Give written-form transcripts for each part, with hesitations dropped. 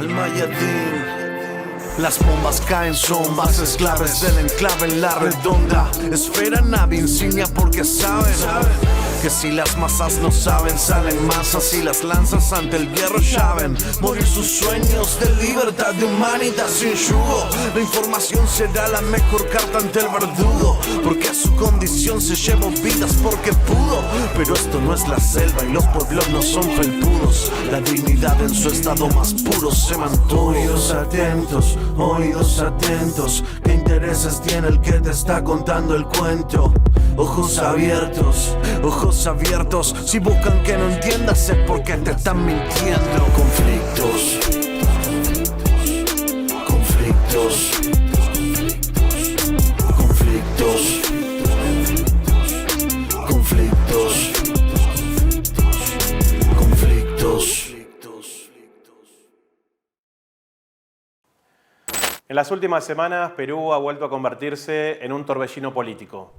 El Mayadín. Las bombas caen, son bases claves del enclave en la redonda esfera, nave insignia porque saben que si las masas no saben, salen masas y las lanzas ante el hierro saben morir sus sueños de libertad, de humanidad sin yugo. La información será la mejor carta ante el verdugo, porque a su condición se llevó vidas porque pudo. Pero esto no es la selva y los pueblos no son felpudos. La dignidad en su estado más puro se mantuvo. Oídos atentos, ¿qué intereses tiene el que te está contando el cuento? Ojos abiertos, si buscan que no entiendas es porque te están mintiendo. Conflictos. En las últimas semanas, Perú ha vuelto a convertirse en un torbellino político.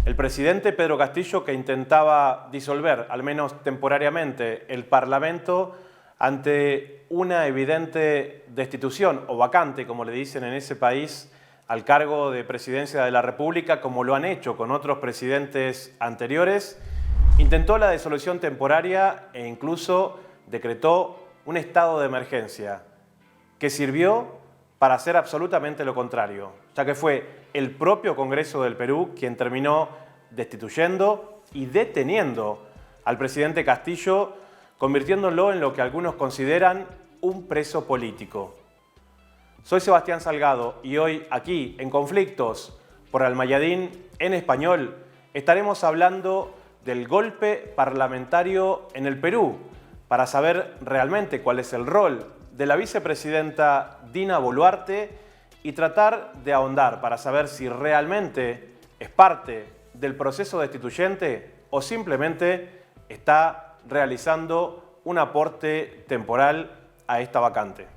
El presidente Pedro Castillo, que intentaba disolver, al menos temporariamente, el Parlamento ante una evidente destitución o vacante, como le dicen en ese país, al cargo de presidencia de la República, como lo han hecho con otros presidentes anteriores, intentó la disolución temporaria e incluso decretó un estado de emergencia que sirvió para hacer absolutamente lo contrario, ya que fue el propio Congreso del Perú quien terminó destituyendo y deteniendo al presidente Castillo, convirtiéndolo en lo que algunos consideran un preso político. Soy Sebastián Salgado y hoy aquí, en Conflictos por Al Mayadín en español, estaremos hablando del golpe parlamentario en el Perú, para saber realmente cuál es el rol de la vicepresidenta Dina Boluarte y tratar de ahondar para saber si realmente es parte del proceso destituyente o simplemente está realizando un aporte temporal a esta vacante.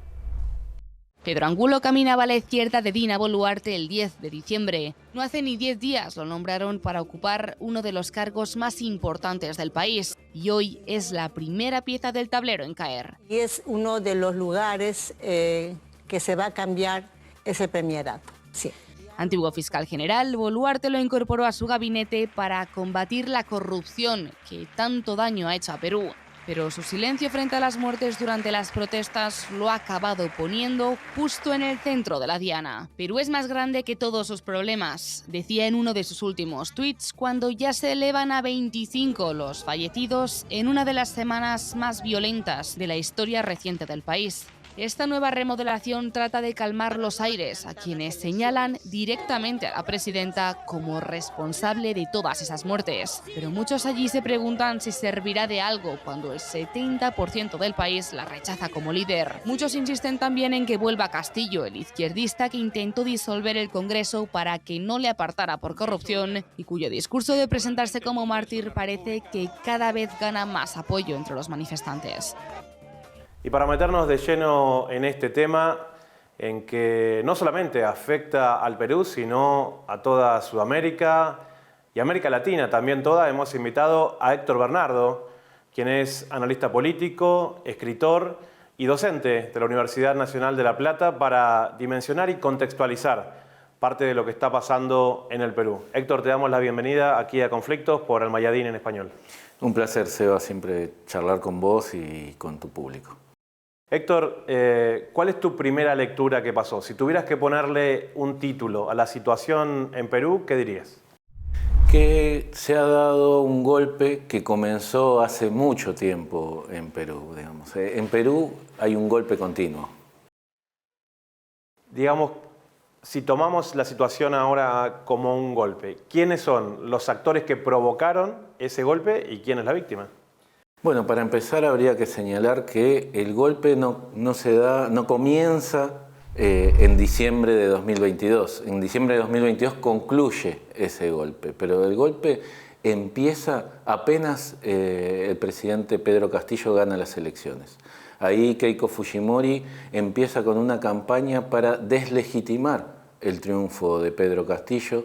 Pedro Angulo caminaba a la izquierda de Dina Boluarte el 10 de diciembre. No hace ni 10 días lo nombraron para ocupar uno de los cargos más importantes del país y hoy es la primera pieza del tablero en caer. Y es uno de los lugares que se va a cambiar ese premierato, sí. Antiguo fiscal general, Boluarte lo incorporó a su gabinete para combatir la corrupción que tanto daño ha hecho a Perú. Pero su silencio frente a las muertes durante las protestas lo ha acabado poniendo justo en el centro de la diana. Perú es más grande que todos sus problemas, decía en uno de sus últimos tweets cuando ya se elevan a 25 los fallecidos en una de las semanas más violentas de la historia reciente del país. Esta nueva remodelación trata de calmar los aires a quienes señalan directamente a la presidenta como responsable de todas esas muertes. Pero muchos allí se preguntan si servirá de algo cuando el 70% del país la rechaza como líder. Muchos insisten también en que vuelva Castillo, el izquierdista que intentó disolver el Congreso para que no le apartara por corrupción y cuyo discurso de presentarse como mártir parece que cada vez gana más apoyo entre los manifestantes. Y para meternos de lleno en este tema, en que no solamente afecta al Perú, sino a toda Sudamérica y América Latina, también toda, hemos invitado a Héctor Bernardo, quien es analista político, escritor y docente de la Universidad Nacional de La Plata, para dimensionar y contextualizar parte de lo que está pasando en el Perú. Héctor, te damos la bienvenida aquí a Conflictos por Al Mayadín en español. Un placer, Seba, siempre charlar con vos y con tu público. Héctor, ¿cuál es tu primera lectura que pasó? Si tuvieras que ponerle un título a la situación en Perú, ¿qué dirías? Que se ha dado un golpe que comenzó hace mucho tiempo en Perú, digamos. En Perú hay un golpe continuo. Digamos, si tomamos la situación ahora como un golpe, ¿quiénes son los actores que provocaron ese golpe y quién es la víctima? Bueno, para empezar habría que señalar que el golpe no comienza en diciembre de 2022. En diciembre de 2022 concluye ese golpe, pero el golpe empieza apenas el presidente Pedro Castillo gana las elecciones. Ahí Keiko Fujimori empieza con una campaña para deslegitimar el triunfo de Pedro Castillo,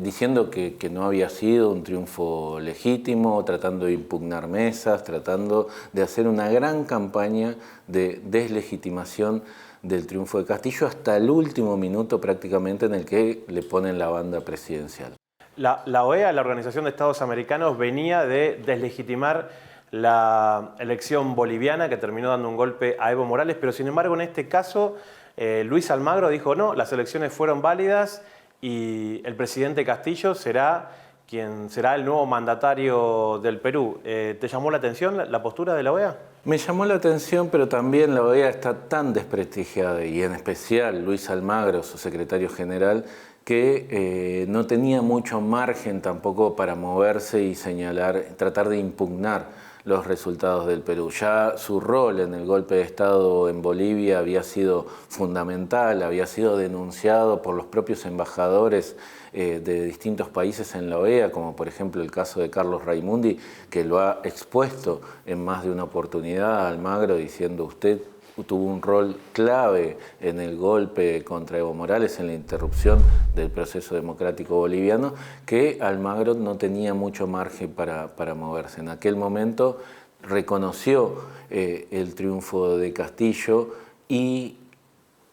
diciendo que no había sido un triunfo legítimo, tratando de impugnar mesas, tratando de hacer una gran campaña de deslegitimación del triunfo de Castillo hasta el último minuto prácticamente en el que le ponen la banda presidencial. La OEA, la Organización de Estados Americanos, venía de deslegitimar la elección boliviana que terminó dando un golpe a Evo Morales, pero sin embargo en este caso Luis Almagro dijo no, las elecciones fueron válidas y el presidente Castillo será quien será el nuevo mandatario del Perú. ¿Te llamó la atención la postura de la OEA? Me llamó la atención, pero también la OEA está tan desprestigiada, y en especial Luis Almagro, su secretario general, que no tenía mucho margen tampoco para moverse y señalar, tratar de impugnar los resultados del Perú. Ya su rol en el golpe de Estado en Bolivia había sido fundamental, había sido denunciado por los propios embajadores de distintos países en la OEA, como por ejemplo el caso de Carlos Raimundi, que lo ha expuesto en más de una oportunidad a Almagro, diciendo usted tuvo un rol clave en el golpe contra Evo Morales, en la interrupción del proceso democrático boliviano, que Almagro no tenía mucho margen para moverse. En aquel momento reconoció el triunfo de Castillo y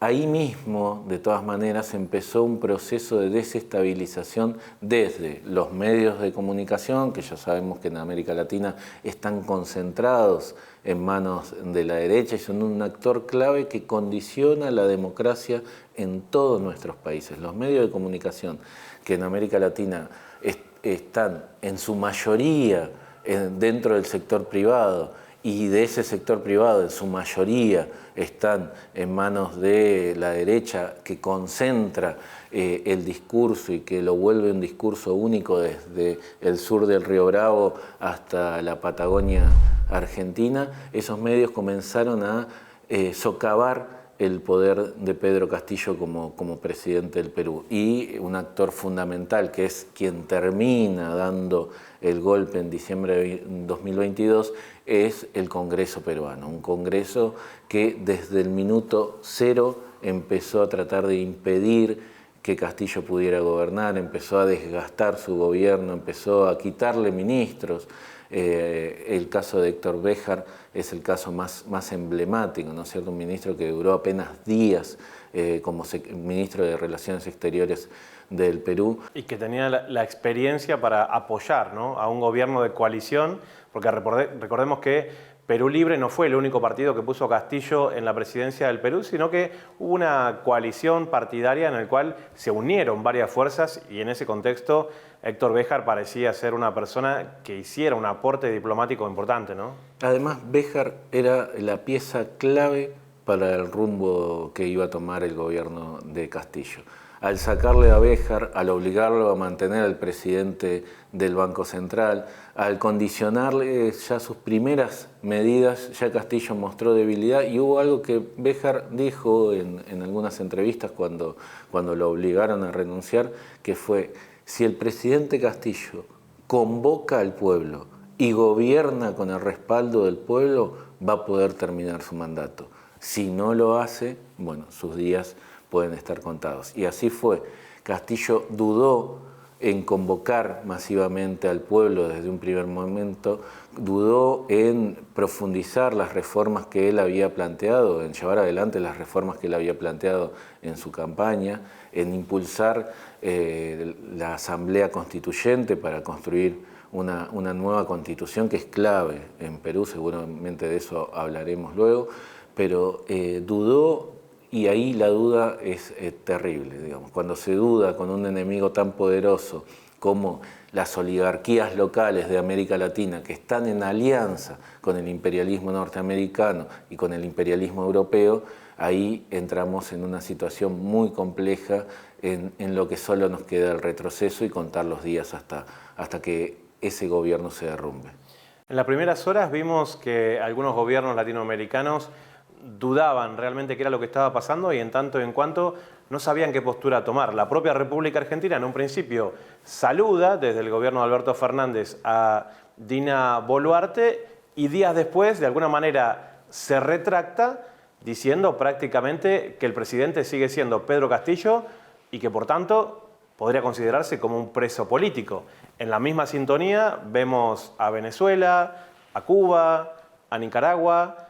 ahí mismo, de todas maneras, empezó un proceso de desestabilización desde los medios de comunicación, que ya sabemos que en América Latina están concentrados en manos de la derecha y son un actor clave que condiciona la democracia en todos nuestros países. Los medios de comunicación que en América Latina están en su mayoría dentro del sector privado, y de ese sector privado en su mayoría están en manos de la derecha, que concentra el discurso y que lo vuelve un discurso único desde el sur del Río Bravo hasta la Patagonia Argentina. Esos medios comenzaron a socavar el poder de Pedro Castillo como presidente del Perú, y un actor fundamental que es quien termina dando el golpe en diciembre de 2022 es el Congreso peruano, un Congreso que desde el minuto cero empezó a tratar de impedir que Castillo pudiera gobernar, empezó a desgastar su gobierno, empezó a quitarle ministros. El caso de Héctor Béjar es el caso más emblemático, ¿no es cierto? Un ministro que duró apenas días como ministro de Relaciones Exteriores del Perú. Y que tenía la experiencia para apoyar, ¿no?, a un gobierno de coalición, porque recordemos que Perú Libre no fue el único partido que puso a Castillo en la presidencia del Perú, sino que hubo una coalición partidaria en la cual se unieron varias fuerzas, y en ese contexto Héctor Béjar parecía ser una persona que hiciera un aporte diplomático importante, ¿no? Además, Béjar era la pieza clave para el rumbo que iba a tomar el gobierno de Castillo. Al sacarle a Béjar, al obligarlo a mantener al presidente del Banco Central, al condicionarle ya sus primeras medidas, ya Castillo mostró debilidad, y hubo algo que Béjar dijo en algunas entrevistas cuando lo obligaron a renunciar, que fue: si el presidente Castillo convoca al pueblo y gobierna con el respaldo del pueblo, va a poder terminar su mandato. Si no lo hace, bueno, sus días pueden estar contados. Y así fue. Castillo dudó en convocar masivamente al pueblo desde un primer momento, dudó en profundizar las reformas que él había planteado, en llevar adelante las reformas que él había planteado en su campaña, en impulsar la Asamblea Constituyente para construir una nueva constitución que es clave en Perú, seguramente de eso hablaremos luego, pero dudó. Y ahí la duda es terrible, digamos. Cuando se duda con un enemigo tan poderoso como las oligarquías locales de América Latina, que están en alianza con el imperialismo norteamericano y con el imperialismo europeo, ahí entramos en una situación muy compleja en lo que solo nos queda el retroceso y contar los días hasta que ese gobierno se derrumbe. En las primeras horas vimos que algunos gobiernos latinoamericanos dudaban realmente qué era lo que estaba pasando, y en tanto y en cuanto no sabían qué postura tomar. La propia República Argentina en un principio saluda desde el gobierno de Alberto Fernández a Dina Boluarte, y días después de alguna manera se retracta diciendo prácticamente que el presidente sigue siendo Pedro Castillo y que por tanto podría considerarse como un preso político. En la misma sintonía vemos a Venezuela, a Cuba, a Nicaragua.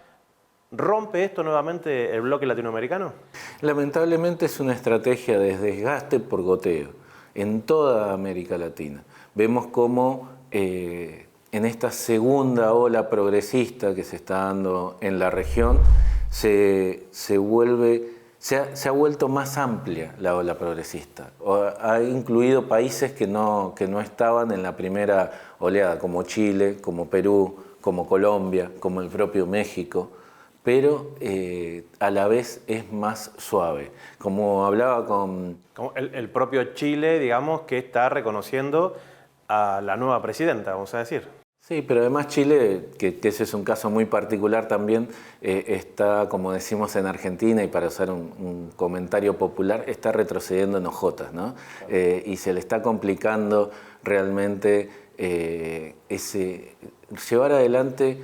¿Rompe esto nuevamente el bloque latinoamericano? Lamentablemente es una estrategia de desgaste por goteo en toda América Latina. Vemos cómo en esta segunda ola progresista que se está dando en la región se ha vuelto más amplia la ola progresista. Ha incluido países que no estaban en la primera oleada, como Chile, como Perú, como Colombia, como el propio México, pero a la vez es más suave. Como hablaba con... Como el propio Chile, digamos, que está reconociendo a la nueva presidenta, vamos a decir. Sí, pero además Chile, que ese es un caso muy particular también, está, como decimos en Argentina, y para usar un comentario popular, está retrocediendo en hojotas, ¿no? Y se le está complicando realmente llevar adelante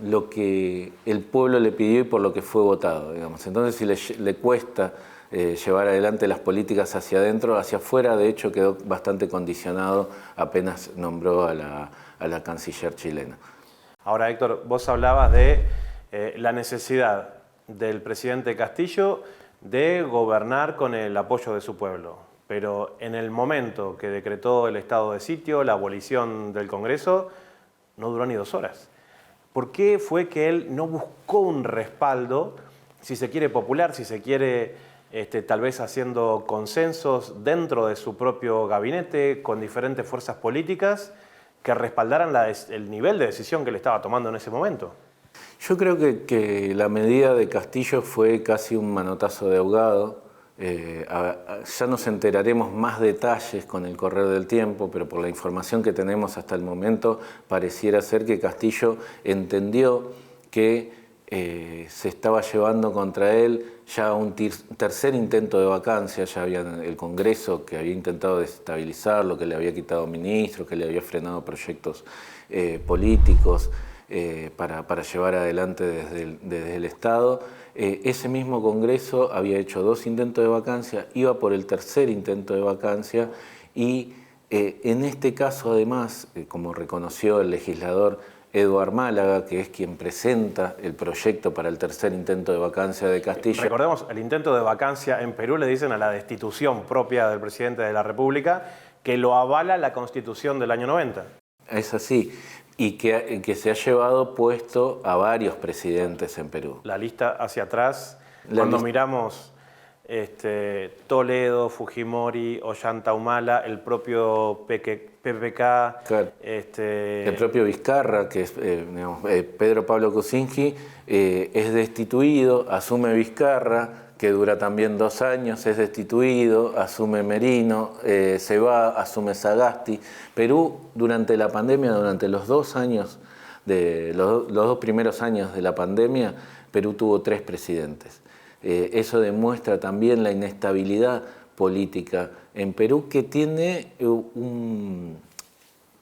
lo que el pueblo le pidió y por lo que fue votado, digamos. Entonces, si le cuesta llevar adelante las políticas hacia adentro, hacia afuera, de hecho, quedó bastante condicionado apenas nombró a la canciller chilena. Ahora, Héctor, vos hablabas de la necesidad del presidente Castillo de gobernar con el apoyo de su pueblo. Pero en el momento que decretó el estado de sitio, la abolición del Congreso, no duró ni 2 horas. ¿Por qué fue que él no buscó un respaldo, si se quiere popular, si se quiere tal vez haciendo consensos dentro de su propio gabinete con diferentes fuerzas políticas que respaldaran el nivel de decisión que le estaba tomando en ese momento? Yo creo que la medida de Castillo fue casi un manotazo de ahogado. Ya nos enteraremos más detalles con el correr del tiempo, pero por la información que tenemos hasta el momento pareciera ser que Castillo entendió que se estaba llevando contra él ya un tercer intento de vacancia. Ya había el Congreso que había intentado desestabilizarlo, que le había quitado ministros, que le había frenado proyectos políticos para llevar adelante desde el Estado. Ese mismo Congreso había hecho 2 intentos de vacancia, iba por el tercer intento de vacancia y en este caso además, como reconoció el legislador Eduard Málaga, que es quien presenta el proyecto para el tercer intento de vacancia de Castillo. Recordemos, el intento de vacancia en Perú le dicen a la destitución propia del presidente de la República, que lo avala la Constitución del año 90. Es así. Y que se ha llevado puesto a varios presidentes en Perú. La lista hacia atrás, cuando miramos Toledo, Fujimori, Ollanta Humala, el propio PPK, claro. El propio Vizcarra, que es Pedro Pablo Kuczynski, es destituido, asume Vizcarra, que dura también 2 años, es destituido, asume Merino, se va, asume Sagasti. Perú, durante la pandemia, durante los 2 años, los 2 primeros años de la pandemia, Perú tuvo 3 presidentes. Eso demuestra también la inestabilidad política en Perú, que tiene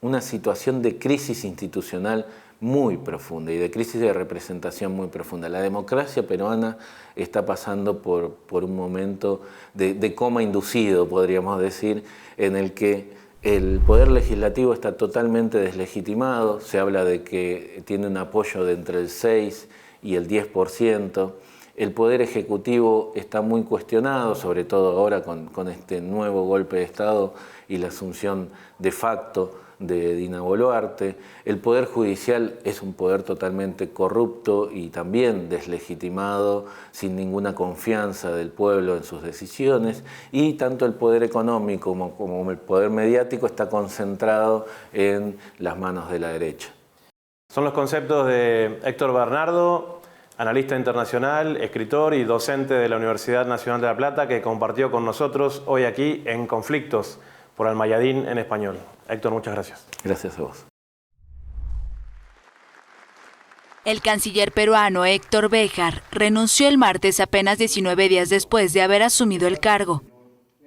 una situación de crisis institucional muy profunda y de crisis de representación muy profunda. La democracia peruana está pasando por un momento de coma inducido, podríamos decir, en el que el poder legislativo está totalmente deslegitimado. Se habla de que tiene un apoyo de entre el 6 y el 10%. El poder ejecutivo está muy cuestionado, sobre todo ahora con este nuevo golpe de Estado y la asunción de facto de Dina Boluarte. El Poder Judicial es un poder totalmente corrupto y también deslegitimado, sin ninguna confianza del pueblo en sus decisiones, y tanto el poder económico como el poder mediático está concentrado en las manos de la derecha. Son los conceptos de Héctor Bernardo, analista internacional, escritor y docente de la Universidad Nacional de La Plata, que compartió con nosotros hoy aquí en Conflictos por Almayadín en español. Héctor, muchas gracias. Gracias a vos. El canciller peruano Héctor Béjar renunció el martes apenas 19 días después de haber asumido el cargo.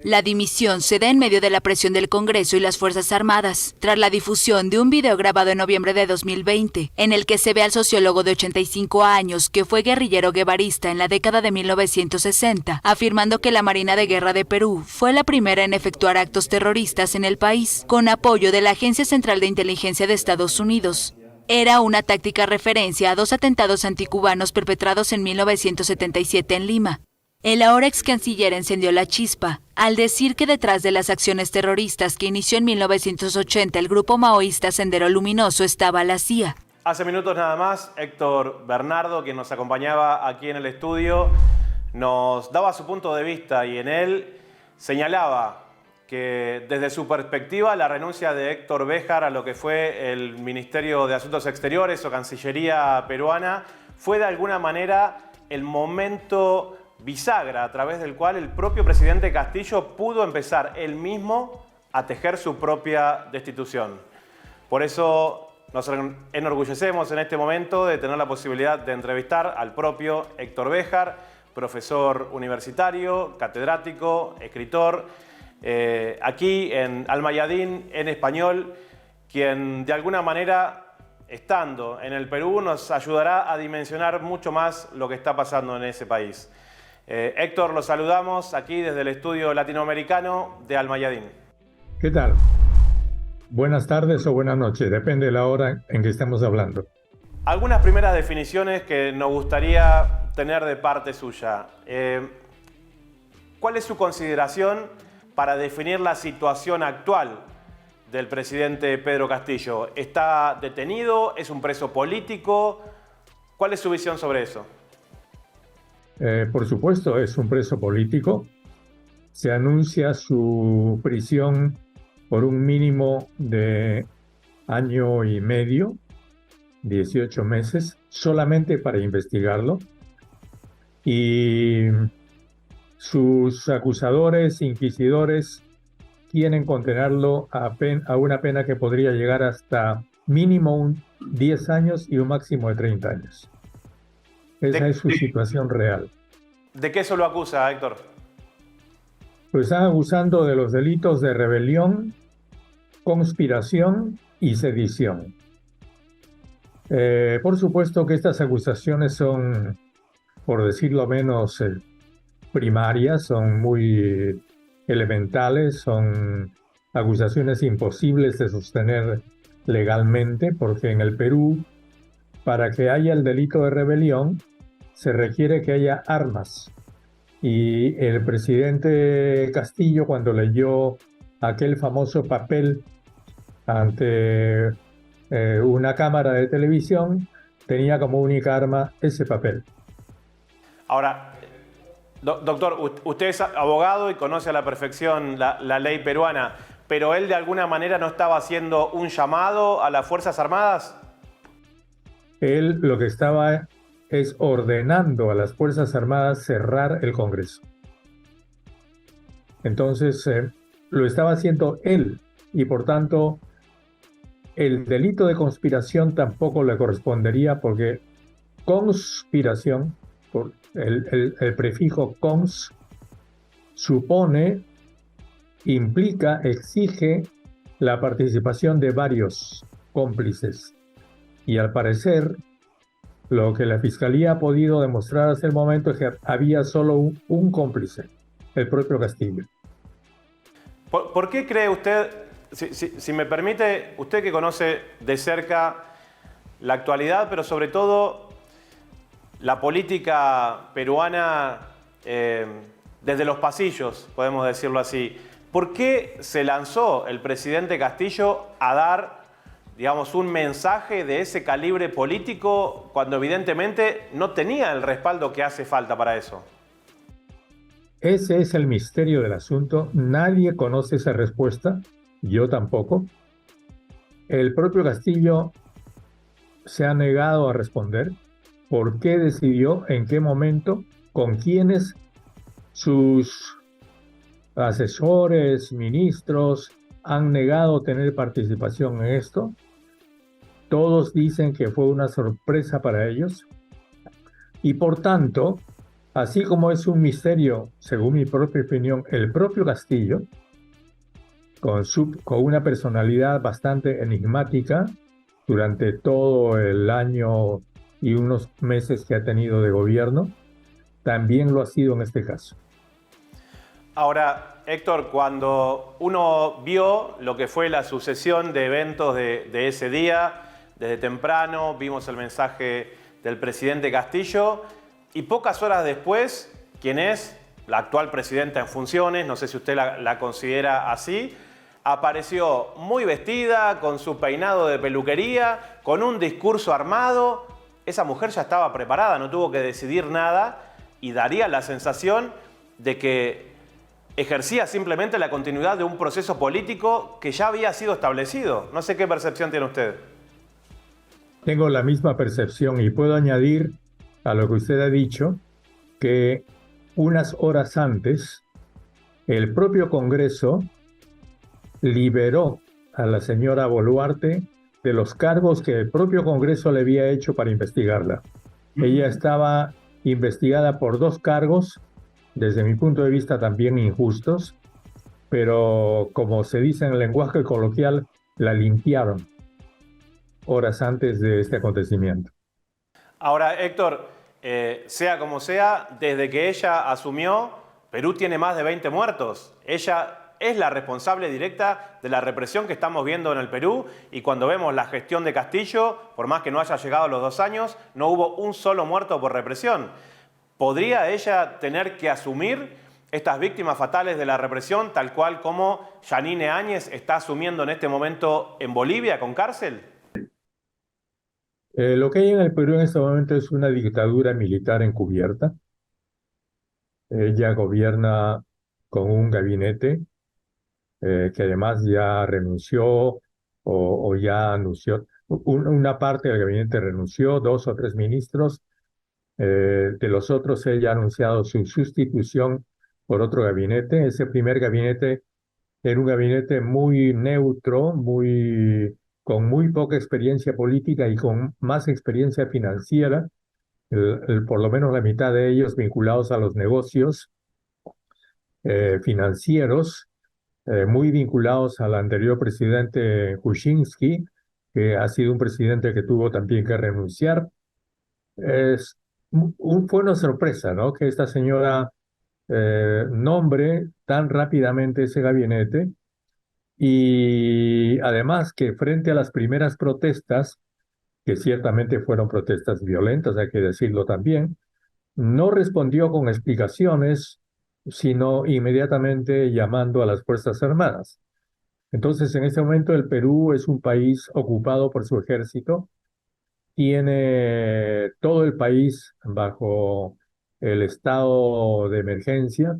La dimisión se da en medio de la presión del Congreso y las Fuerzas Armadas, tras la difusión de un video grabado en noviembre de 2020, en el que se ve al sociólogo de 85 años, que fue guerrillero guevarista en la década de 1960, afirmando que la Marina de Guerra de Perú fue la primera en efectuar actos terroristas en el país, con apoyo de la Agencia Central de Inteligencia de Estados Unidos. Era una táctica referencia a 2 atentados anticubanos perpetrados en 1977 en Lima. El ahora ex canciller encendió la chispa al decir que detrás de las acciones terroristas que inició en 1980 el grupo maoísta Sendero Luminoso estaba la CIA. Hace minutos nada más, Héctor Bernardo, quien nos acompañaba aquí en el estudio, nos daba su punto de vista y en él señalaba que desde su perspectiva la renuncia de Héctor Béjar a lo que fue el Ministerio de Asuntos Exteriores o Cancillería peruana fue de alguna manera el momento bisagra a través del cual el propio presidente Castillo pudo empezar él mismo a tejer su propia destitución. Por eso nos enorgullecemos en este momento de tener la posibilidad de entrevistar al propio Héctor Béjar, profesor universitario, catedrático, escritor, aquí en Almayadín en español, quien de alguna manera, estando en el Perú, nos ayudará a dimensionar mucho más lo que está pasando en ese país. Héctor, lo saludamos aquí desde el estudio latinoamericano de Almayadín. ¿Qué tal? Buenas tardes o buenas noches, depende de la hora en que estemos hablando. Algunas primeras definiciones que nos gustaría tener de parte suya. ¿Cuál es su consideración para definir la situación actual del presidente Pedro Castillo? ¿Está detenido? ¿Es un preso político? ¿Cuál es su visión sobre eso? Por supuesto, es un preso político. Se anuncia su prisión por un mínimo de 1 año y medio, 18 meses, solamente para investigarlo. Y sus acusadores, inquisidores, quieren condenarlo a una pena que podría llegar hasta mínimo 10 años y un máximo de 30 años. Esa es su situación real. ¿De qué se lo acusa, Héctor? Pues están acusando de los delitos de rebelión, conspiración y sedición. Por supuesto que estas acusaciones son, por decirlo menos, primarias, son muy elementales, son acusaciones imposibles de sostener legalmente, porque en el Perú, para que haya el delito de rebelión, se requiere que haya armas. Y el presidente Castillo, cuando leyó aquel famoso papel ante una cámara de televisión, tenía como única arma ese papel. Ahora, doctor, usted es abogado y conoce a la perfección la ley peruana, pero él de alguna manera no estaba haciendo un llamado a las Fuerzas Armadas. Él lo que estaba es ordenando a las Fuerzas Armadas cerrar el Congreso. Entonces, lo estaba haciendo él y por tanto el delito de conspiración tampoco le correspondería, porque conspiración, por el prefijo cons, supone, implica, exige la participación de varios cómplices. Y al parecer, lo que la Fiscalía ha podido demostrar hasta el momento es que había solo un cómplice, el propio Castillo. ¿Por qué cree usted, si me permite, usted que conoce de cerca la actualidad, pero sobre todo la política peruana desde los pasillos, podemos decirlo así, ¿por qué se lanzó el presidente Castillo a dar, digamos, un mensaje de ese calibre político cuando evidentemente no tenía el respaldo que hace falta para eso? Ese es el misterio del asunto. Nadie conoce esa respuesta, yo tampoco. El propio Castillo se ha negado a responder por qué decidió, en qué momento, con quiénes, sus asesores, ministros, han negado tener participación en esto. Todos dicen que fue una sorpresa para ellos y por tanto Así como es un misterio, según mi propia opinión, el propio Castillo, con una personalidad bastante enigmática durante todo el año y unos meses que ha tenido de gobierno, también lo ha sido en este caso. Ahora, Héctor, cuando uno vio lo que fue la sucesión de eventos de ese día, desde temprano vimos el mensaje del presidente Castillo y pocas horas después, quien es la actual presidenta en funciones, no sé si usted la considera así, apareció muy vestida, con su peinado de peluquería, con un discurso armado. Esa mujer ya estaba preparada, no tuvo que decidir nada y daría la sensación de que ejercía simplemente la continuidad de un proceso político que ya había sido establecido. No sé qué percepción tiene usted. Tengo la misma percepción y puedo añadir a lo que usted ha dicho que unas horas antes el propio Congreso liberó a la señora Boluarte de los cargos que el propio Congreso le había hecho para investigarla. Ella estaba investigada por 2 cargos, desde mi punto de vista también injustos, pero como se dice en el lenguaje coloquial, la limpiaron horas antes de este acontecimiento. Ahora, Héctor, sea como sea, desde que ella asumió, Perú tiene más de 20 muertos. Ella es la responsable directa de la represión que estamos viendo en el Perú y cuando vemos la gestión de Castillo, por más que no haya llegado a los 2 años, no hubo un solo muerto por represión. ¿Podría ella tener que asumir estas víctimas fatales de la represión tal cual como Yanine Áñez está asumiendo en este momento en Bolivia con cárcel? Lo que hay en el Perú en este momento es una dictadura militar encubierta. Ella gobierna con un gabinete que además ya renunció o ya anunció. Una parte del gabinete renunció, 2 o 3 ministros. De los otros, ella ha anunciado su sustitución por otro gabinete. Ese primer gabinete era un gabinete muy neutro, con muy poca experiencia política y con más experiencia financiera, por lo menos la mitad de ellos vinculados a los negocios financieros, muy vinculados al anterior presidente Kuczynski, que ha sido un presidente que tuvo también que renunciar. Fue una sorpresa, ¿no?, que esta señora nombre tan rápidamente ese gabinete y además que frente a las primeras protestas, que ciertamente fueron protestas violentas, hay que decirlo también, no respondió con explicaciones, sino inmediatamente llamando a las Fuerzas Armadas. Entonces, en este momento el Perú es un país ocupado por su ejército, tiene todo el país bajo el estado de emergencia,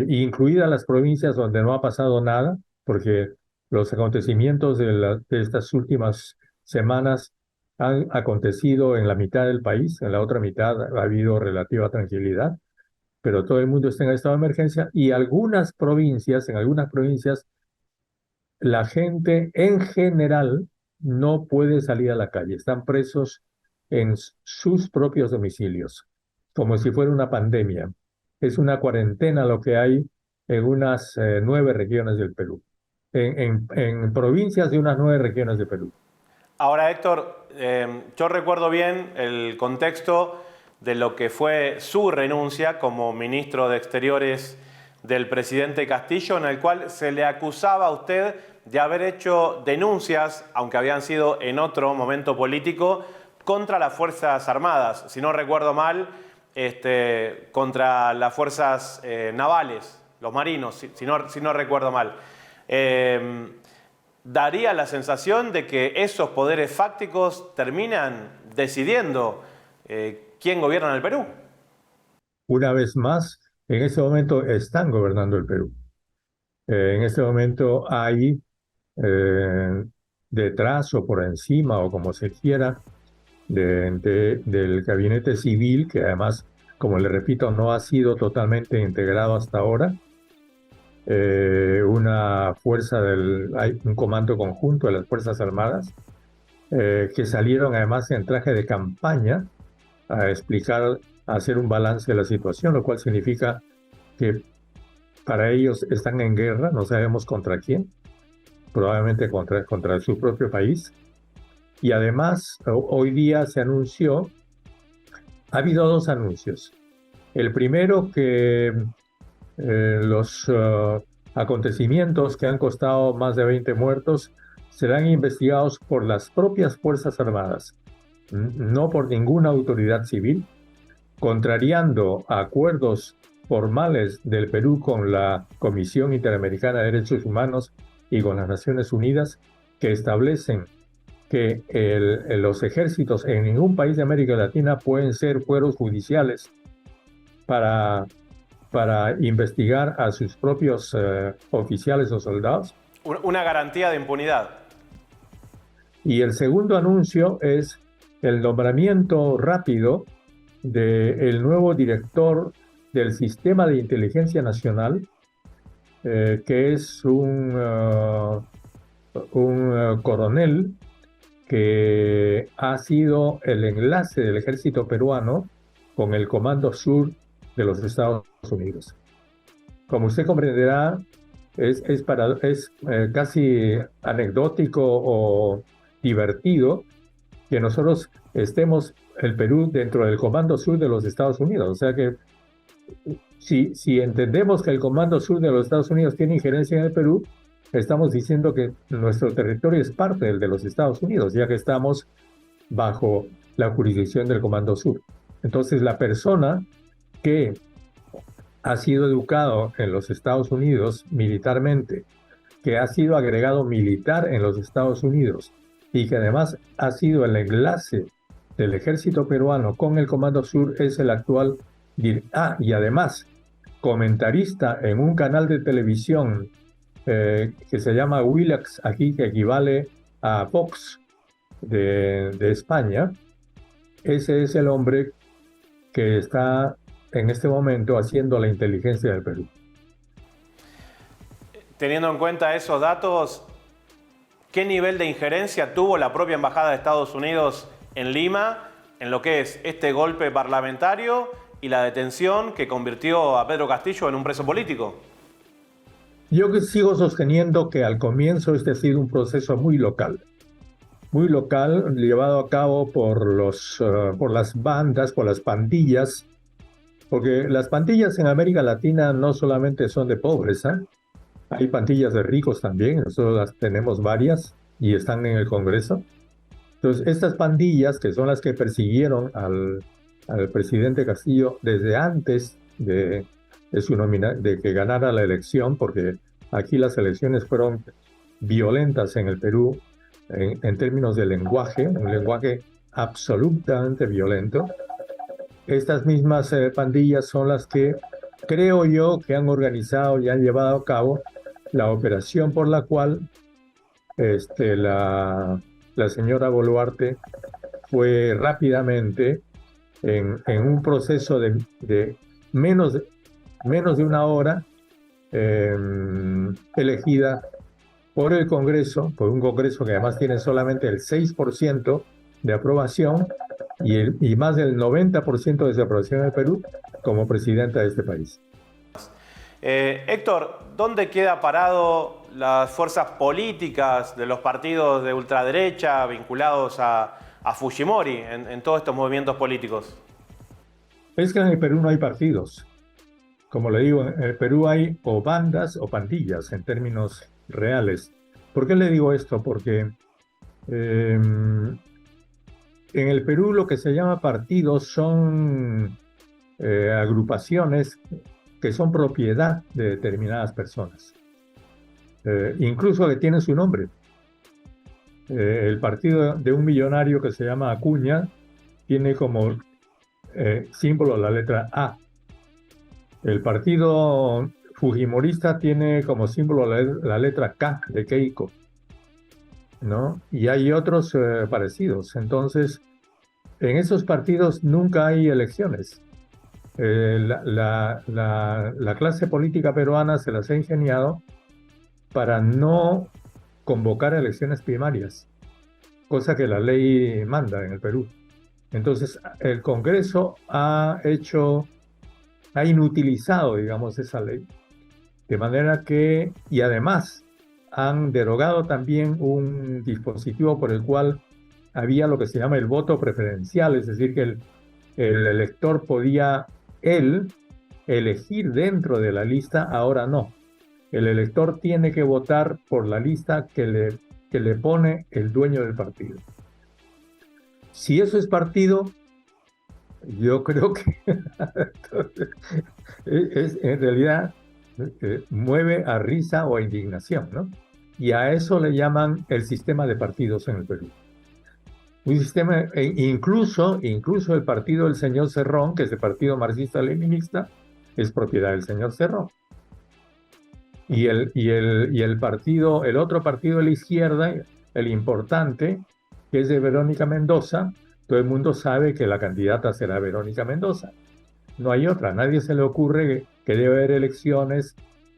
incluidas las provincias donde no ha pasado nada, porque los acontecimientos de estas últimas semanas han acontecido en la mitad del país, en la otra mitad ha habido relativa tranquilidad, pero todo el mundo está en estado de emergencia y en algunas provincias la gente en general no puede salir a la calle, están presos en sus propios domicilios, como si fuera una pandemia. Es una cuarentena lo que hay en unas 9 regiones del Perú, en provincias de unas 9 regiones del Perú. Ahora, Héctor, yo recuerdo bien el contexto de lo que fue su renuncia como ministro de Exteriores del presidente Castillo, en el cual se le acusaba a usted de haber hecho denuncias, aunque habían sido en otro momento político, contra las Fuerzas Armadas, si no recuerdo mal, contra las fuerzas navales, los marinos, si no recuerdo mal. Daría la sensación de que esos poderes fácticos terminan decidiendo quién gobierna en el Perú. Una vez más, en este momento están gobernando el Perú. En este momento hay detrás o por encima o como se quiera del gabinete civil, que además, como le repito, no ha sido totalmente integrado hasta ahora, una fuerza hay un comando conjunto de las Fuerzas Armadas que salieron además en traje de campaña a explicar hacer un balance de la situación, lo cual significa que para ellos están en guerra, no sabemos contra quién, probablemente contra su propio país. Y además, hoy día se anunció, ha habido dos anuncios. El primero, que los acontecimientos que han costado más de 20 muertos serán investigados por las propias Fuerzas Armadas, no por ninguna autoridad civil, contrariando acuerdos formales del Perú con la Comisión Interamericana de Derechos Humanos y con las Naciones Unidas, que establecen que los ejércitos en ningún país de América Latina pueden ser fueros judiciales para investigar a sus propios oficiales o soldados. Una garantía de impunidad. Y el segundo anuncio es el nombramiento rápido del nuevo director del Sistema de Inteligencia Nacional, que es un coronel que ha sido el enlace del ejército peruano con el Comando Sur de los Estados Unidos. Como usted comprenderá, es casi anecdótico o divertido que nosotros estemos, el Perú, dentro del Comando Sur de los Estados Unidos. O sea que si entendemos que el Comando Sur de los Estados Unidos tiene injerencia en el Perú, estamos diciendo que nuestro territorio es parte del de los Estados Unidos, ya que estamos bajo la jurisdicción del Comando Sur. Entonces, la persona que ha sido educado en los Estados Unidos militarmente, que ha sido agregado militar en los Estados Unidos y que además ha sido el enlace del ejército peruano con el Comando Sur, es el actual y además comentarista en un canal de televisión que se llama Willax, aquí, que equivale a Fox de España. Ese es el hombre que está en este momento haciendo la inteligencia del Perú. Teniendo en cuenta esos datos, ¿qué nivel de injerencia tuvo la propia Embajada de Estados Unidos en Lima en lo que es este golpe parlamentario y la detención que convirtió a Pedro Castillo en un preso político? Yo sigo sosteniendo que al comienzo este ha sido un proceso muy local, llevado a cabo por las bandas, por las pandillas, porque las pandillas en América Latina no solamente son de pobres, hay pandillas de ricos también, nosotros las tenemos varias y están en el Congreso. Entonces, estas pandillas, que son las que persiguieron al presidente Castillo desde antes de que ganara la elección, porque aquí las elecciones fueron violentas en el Perú en términos de lenguaje, un lenguaje absolutamente violento. Estas mismas pandillas son las que, creo yo, que han organizado y han llevado a cabo la operación por la cual la señora Boluarte fue rápidamente, en un proceso de menos de una hora, elegida por el Congreso, por un Congreso que además tiene solamente el 6% de aprobación y más del 90% de desaprobación en el Perú, como presidenta de este país. Héctor, ¿dónde queda parado las fuerzas políticas de los partidos de ultraderecha vinculados a Fujimori en todos estos movimientos políticos? Es que en el Perú no hay partidos. Como le digo, en el Perú hay o bandas o pandillas en términos reales. ¿Por qué le digo esto? Porque en el Perú lo que se llama partidos son agrupaciones que son propiedad de determinadas personas, incluso que tienen su nombre. El partido de un millonario que se llama Acuña tiene como símbolo la letra A. El partido fujimorista tiene como símbolo la letra K de Keiko, ¿no? Y hay otros parecidos. Entonces, en esos partidos nunca hay elecciones. La clase política peruana se las ha ingeniado para no convocar elecciones primarias, cosa que la ley manda en el Perú. Entonces, el Congreso ha inutilizado, digamos, esa ley. De manera que, y además, han derogado también un dispositivo por el cual había lo que se llama el voto preferencial, es decir, que el elector podía, él, elegir dentro de la lista, ahora no. El elector tiene que votar por la lista que le pone el dueño del partido. Si eso es partido, yo creo que en realidad mueve a risa o a indignación, ¿no? Y a eso le llaman el sistema de partidos en el Perú. Un sistema, incluso el partido del señor Cerrón, que es el partido marxista-leninista, es propiedad del señor Cerrón. Y el otro partido de la izquierda, el importante, que es de Verónica Mendoza, todo el mundo sabe que la candidata será Verónica Mendoza. No hay otra. Nadie se le ocurre que debe haber elecciones,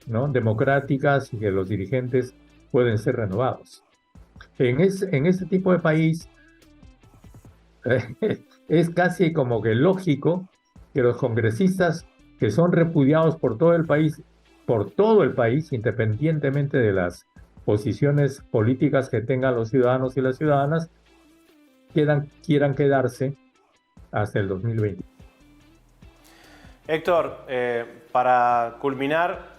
¿no?, democráticas y que los dirigentes pueden ser renovados. En este tipo de país es casi como que lógico que los congresistas que son repudiados por todo el país, independientemente de las posiciones políticas que tengan los ciudadanos y las ciudadanas, quieran quedarse hasta el 2020. Héctor, para culminar,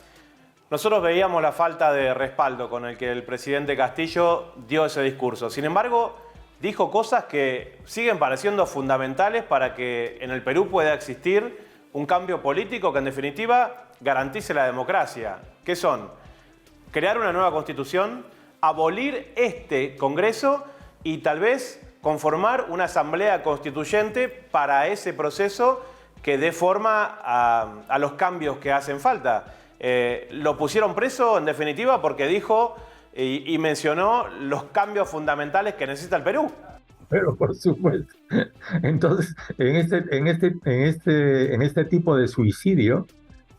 nosotros veíamos la falta de respaldo con el que el presidente Castillo dio ese discurso. Sin embargo, dijo cosas que siguen pareciendo fundamentales para que en el Perú pueda existir un cambio político que en definitiva garantice la democracia. ¿Qué son? Crear una nueva constitución, abolir este Congreso y tal vez conformar una asamblea constituyente para ese proceso que dé forma a los cambios que hacen falta. Lo pusieron preso, en definitiva, porque dijo y mencionó los cambios fundamentales que necesita el Perú. Pero por supuesto. Entonces, en este tipo de suicidio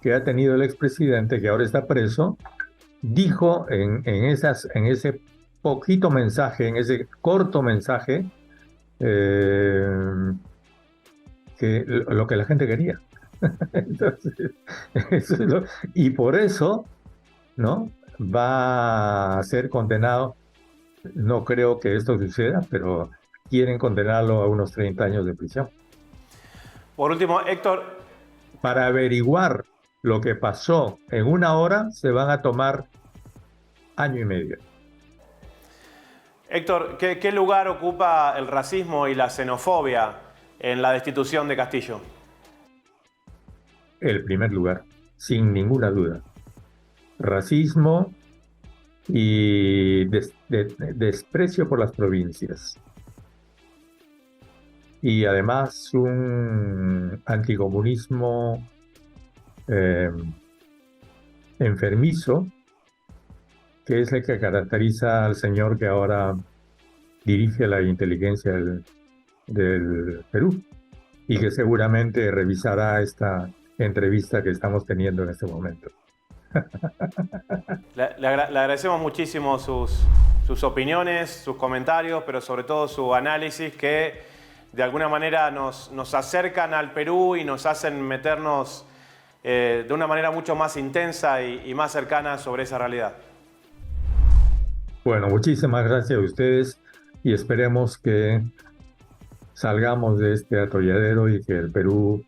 que ha tenido el expresidente, que ahora está preso, dijo en ese poquito mensaje, en ese corto mensaje, que lo que la gente quería. Entonces, y por eso, ¿no?, va a ser condenado. No creo que esto suceda, pero quieren condenarlo a unos 30 años de prisión. Por último, Héctor. Para averiguar lo que pasó en una hora, se van a tomar año y medio. Héctor, ¿qué lugar ocupa el racismo y la xenofobia en la destitución de Castillo? El primer lugar, sin ninguna duda. Racismo y desprecio por las provincias. Y además un anticomunismo enfermizo, que es el que caracteriza al señor que ahora dirige la inteligencia del Perú y que seguramente revisará esta entrevista que estamos teniendo en este momento. Le agradecemos muchísimo sus opiniones, sus comentarios, pero sobre todo su análisis que de alguna manera nos acercan al Perú y nos hacen meternos de una manera mucho más intensa y más cercana sobre esa realidad. Bueno, muchísimas gracias a ustedes y esperemos que salgamos de este atolladero y que el Perú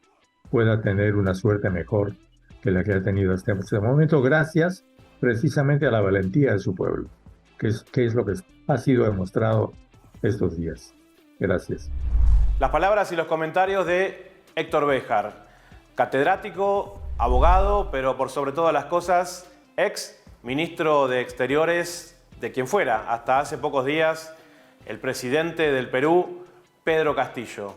pueda tener una suerte mejor que la que ha tenido hasta este momento, gracias precisamente a la valentía de su pueblo, que es lo que ha sido demostrado estos días. Gracias. Las palabras y los comentarios de Héctor Béjar, catedrático, abogado, pero por sobre todas las cosas, ex ministro de Exteriores de quien fuera, hasta hace pocos días, el presidente del Perú, Pedro Castillo.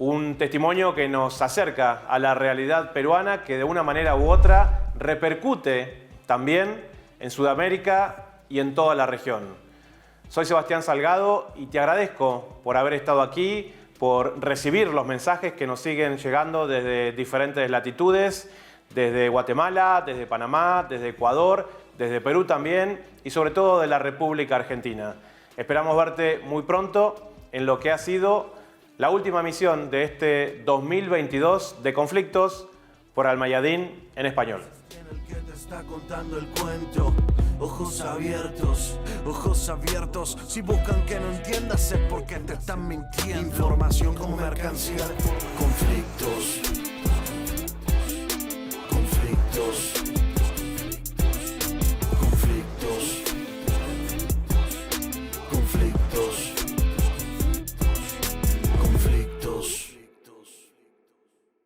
Un testimonio que nos acerca a la realidad peruana que de una manera u otra repercute también en Sudamérica y en toda la región. Soy Sebastián Salgado y te agradezco por haber estado aquí, por recibir los mensajes que nos siguen llegando desde diferentes latitudes, desde Guatemala, desde Panamá, desde Ecuador, desde Perú también y sobre todo de la República Argentina. Esperamos verte muy pronto en lo que ha sido la última emisión de este 2022 de Conflictos por Almayadín en español. El que te está contando el cuento. Ojos abiertos, ojos abiertos. Si buscan que no entiendas es porque te están mintiendo. Información como mercancía. Conflictos.